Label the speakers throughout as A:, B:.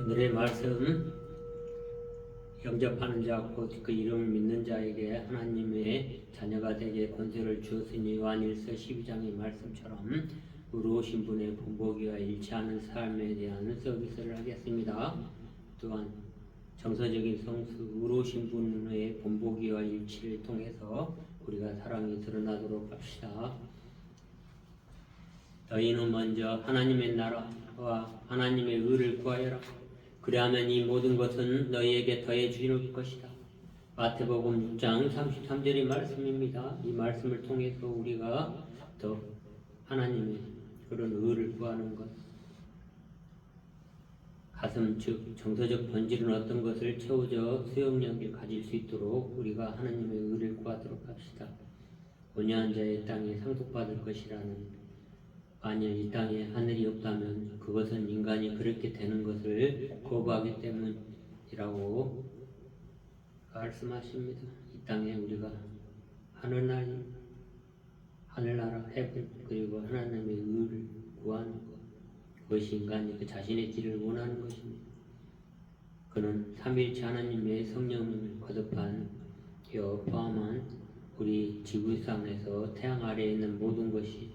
A: 오늘의 말씀, 영접하는 자 곧 그 이름을 믿는 자에게 하나님의 자녀가 되게 권세를 주었으니 요한일서 12장의 말씀처럼 의로우신 분의 본보기와 일치하는 삶에 대한 서비스를 하겠습니다. 또한 정서적인 성수, 의로우신 분의 본보기와 일치를 통해서 우리가 사랑이 드러나도록 합시다. 너희는 먼저 하나님의 나라와 하나님의 의를 구하여라. 그리하면 이 모든 것은 너희에게 더해 주실 것이다. 마태복음 6장 33절의 말씀입니다. 이 말씀을 통해서 우리가 더 하나님의 그런 의를 구하는 것, 가슴 즉 정서적 본질은 어떤 것을 채워져 수용력을 가질 수 있도록 우리가 하나님의 의를 구하도록 합시다. 온유한 자의 땅에 상속받을 것이라는, 만일 이 땅에 하늘이 없다면 그것은 인간이 그렇게 되는 것을 거부하기 때문이라고 말씀하십니다. 이 땅에 우리가 하늘나라 해분, 그리고 하나님의 의를 구하는 것, 그것이 인간이 그 자신의 길을 원하는 것입니다. 그는 삼위일체 하나님의 성령을 거듭한 포함한 우리 지구상에서 태양 아래에 있는 모든 것이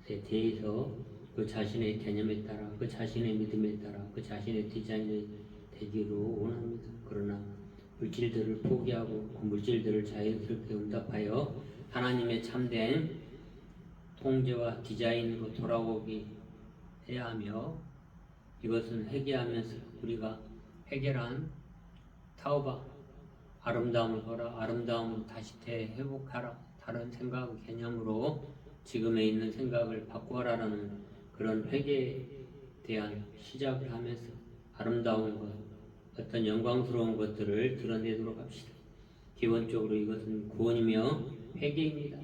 A: 대해서 그 자신의 개념에 따라, 그 자신의 믿음에 따라, 그 자신의 디자인이 되기로 원합니다. 그러나 물질들을 포기하고 그 물질들을 자연스럽게 응답하여 하나님의 참된 통제와 디자인으로 돌아오게 해야 하며, 이것은 회개하면서 우리가 해결한 타오바, 아름다움을 보라, 아름다움으로 다시 회복하라, 다른 생각 개념으로 지금에 있는 생각을 바꾸어라라는 그런 회개에 대한 시작을 하면서 아름다운 것, 어떤 영광스러운 것들을 드러내도록 합시다. 기본적으로 이것은 구원이며 회개입니다.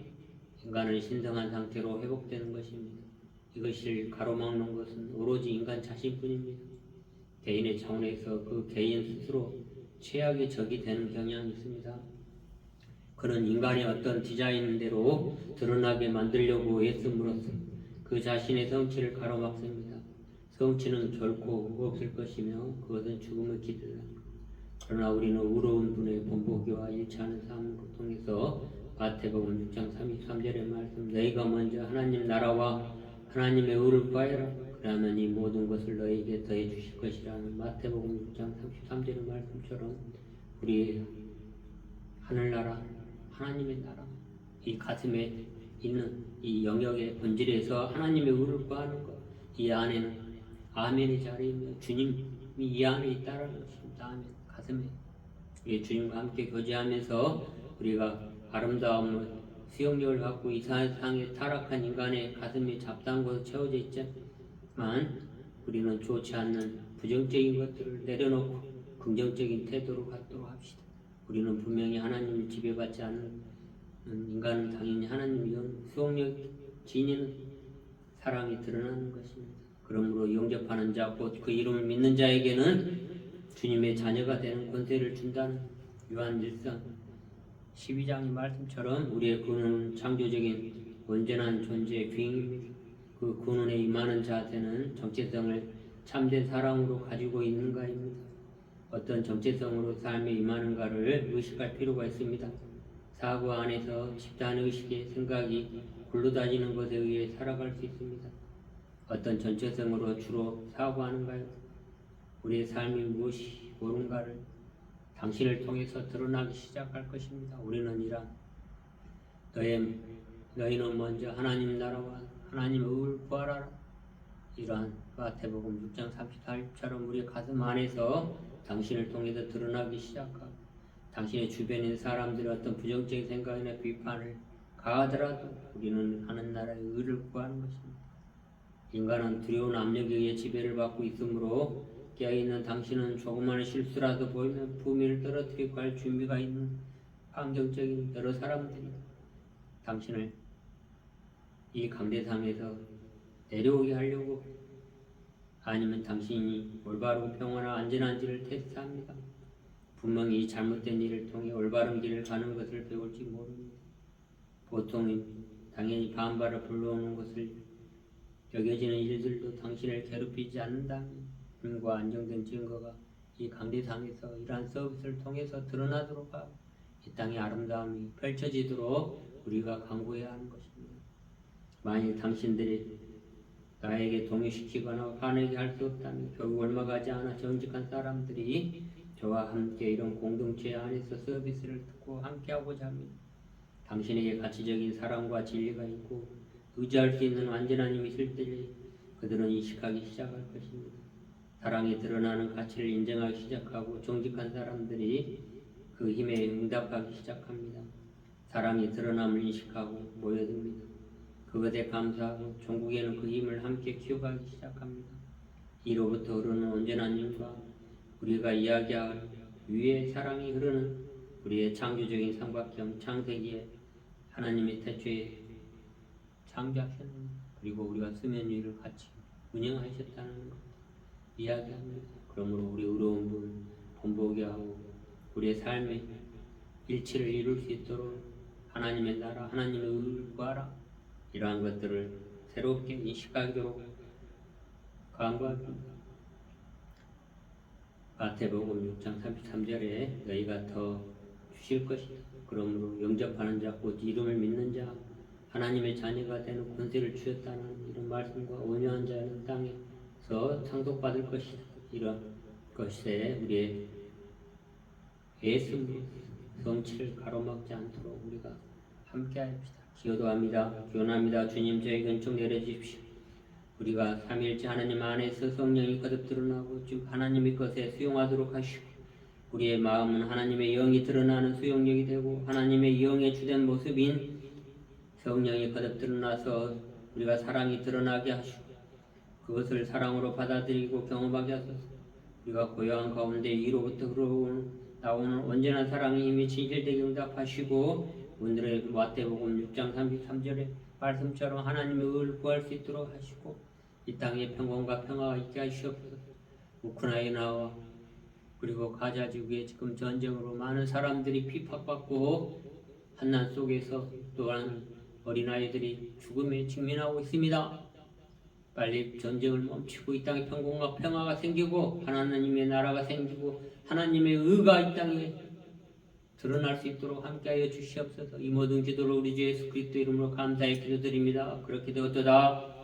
A: 인간은 신성한 상태로 회복되는 것입니다. 이것을 가로막는 것은 오로지 인간 자신뿐입니다. 개인의 차원에서 그 개인 스스로 최악의 적이 되는 경향이 있습니다. 그는 인간의 어떤 디자인대로 드러나게 만들려고 애씀으로써 그 자신의 성취를 가로막습니다. 성취는 결코 없을 것이며 그것은 죽음의 길이다. 그러나 우리는 의로운 분의 본보기와 일치하는 삶을 통해서 마태복음 6장 33절의 말씀, 너희가 먼저 하나님 나라와 하나님의 의를 구하여라. 그러면 이 모든 것을 너희에게 더해 주실 것이라는 마태복음 6장 33절의 말씀처럼 우리 하늘나라, 하나님의 나라, 이 가슴에 있는 이 영역의 본질에서 하나님의 의를 구하는 것, 이 안에는 아멘의 자리이며 주님이 이 안에 있다라는 것입니다. 아멘. 가슴에 주님과 함께 교제하면서 우리가 아름다움을, 수용력을 갖고 이 세상에 타락한 인간의 가슴이 잡다한 곳에 채워져 있지만 우리는 좋지 않는 부정적인 것들을 내려놓고 긍정적인 태도로 갖도록 합시다. 우리는 분명히 하나님을 지배받지 않는 인간은 당연히 하나님의 수용력 지니는 사랑이 드러나는 것입니다. 그러므로 영접하는 자 곧 그 이름을 믿는 자에게는 주님의 자녀가 되는 권세를 준다는 요한일서 12장의 말씀처럼 우리의 근원은 창조적인 온전한 존재의 비행입니다. 그 근원에 임하는 자한테는 정체성을 참된 사랑으로 가지고 있는가입니다. 어떤 정체성으로 삶에 임하는가를 의식할 필요가 있습니다. 사고 안에서 집단의식의 생각이 굴러다니는 것에 의해 살아갈 수 있습니다. 어떤 정체성으로 주로 사고하는가요? 우리의 삶이 무엇이 옳은가를 당신을 통해서 드러나기 시작할 것입니다. 우리는 이란 너희는 먼저 하나님 나라와 하나님의 의를 구하라. 이러한 마태복음 6장 34절처럼 우리 가슴 안에서 당신을 통해서 드러나기 시작하고, 당신의 주변에 있는 사람들의 어떤 부정적인 생각이나 비판을 가하더라도 우리는 하는 나라의 의를 구하는 것입니다. 인간은 두려운 압력에 의해 지배를 받고 있으므로 깨어있는 당신은 조그마한 실수라도 보이면 부미를 떨어뜨리고 할 준비가 있는 환경적인 여러 사람들이 당신을 이 강대상에서 내려오게 하려고, 아니면 당신이 올바르고 평온한 안전한지를 테스트합니다. 분명히 잘못된 일을 통해 올바른 길을 가는 것을 배울지 모릅니다. 보통 당연히 반발을 불러오는 것을 여겨지는 일들도 당신을 괴롭히지 않는다면 안정된 증거가 이 강대상에서 이러한 서비스를 통해서 드러나도록 하고 이 땅의 아름다움이 펼쳐지도록 우리가 강구해야 하는 것입니다. 만일 당신들이 나에게 동의시키거나 화내게 할 수 없다면 결국 얼마 가지 않아 정직한 사람들이 저와 함께 이런 공동체 안에서 서비스를 듣고 함께하고자 합니다. 당신에게 가치적인 사랑과 진리가 있고 의지할 수 있는 완전한 힘이 있을 때 그들은 인식하기 시작할 것입니다. 사랑이 드러나는 가치를 인정하기 시작하고 정직한 사람들이 그 힘에 응답하기 시작합니다. 사랑이 드러남을 인식하고 모여듭니다. 그것에 감사하고 종국에는 그 힘을 함께 키워가기 시작합니다. 이로부터 흐르는 온전한 힘과 우리가 이야기할 위의 사랑이 흐르는 우리의 창조적인 삼각형 창세기에 하나님의 태초에 창조하셨는 그리고 우리가 수면 위를 같이 운영하셨다는 것 이야기합니다. 그러므로 우리 의로운 분 본보게 하고 우리의 삶의 일치를 이룰 수 있도록 하나님의 나라, 하나님의 의를 구하라. 이러한 것들을 새롭게 인식하도록 간구합니다. 마태복음 6장 33절에 너희가 더 주실 것이다. 그러므로 영접하는 자 곧 이름을 믿는 자 하나님의 자녀가 되는 권세를 주셨다는 이런 말씀과 온유한 자는 땅에서 상속받을 것이다. 이런 것에 우리의 예수 성취를 가로막지 않도록 우리가 함께합시다. 기원합니다. 주님 저희 근총 내려주십시오. 우리가 삼위일체 하나님 안에서 성령이 거듭 드러나고 즉 하나님의 것에 수용하도록 하시고 우리의 마음은 하나님의 영이 드러나는 수용력이 되고 하나님의 영의 주된 모습인 성령이 거듭 드러나서 우리가 사랑이 드러나게 하시고 그것을 사랑으로 받아들이고 경험하게 하소서. 우리가 고요한 가운데 이로부터 나오는 온전한 사랑의 힘이 진실되게 응답하시고 오늘의 마태복음 6장 33절의 말씀처럼 하나님의 의를 구할 수 있도록 하시고 이 땅에 평강과 평화가 있게 하시옵소서. 우크라이나와 그리고 가자 지구에 지금 전쟁으로 많은 사람들이 핍박받고 한난 속에서 또한 어린아이들이 죽음에 직면하고 있습니다. 빨리 전쟁을 멈추고 이 땅에 평강과 평화가 생기고 하나님의 나라가 생기고 하나님의 의가 이 땅에 드러날 수 있도록 함께하여 주시옵소서. 이 모든 기도를 우리 주 예수 그리스도 이름으로 감사히 기도드립니다. 그렇게 되었도다.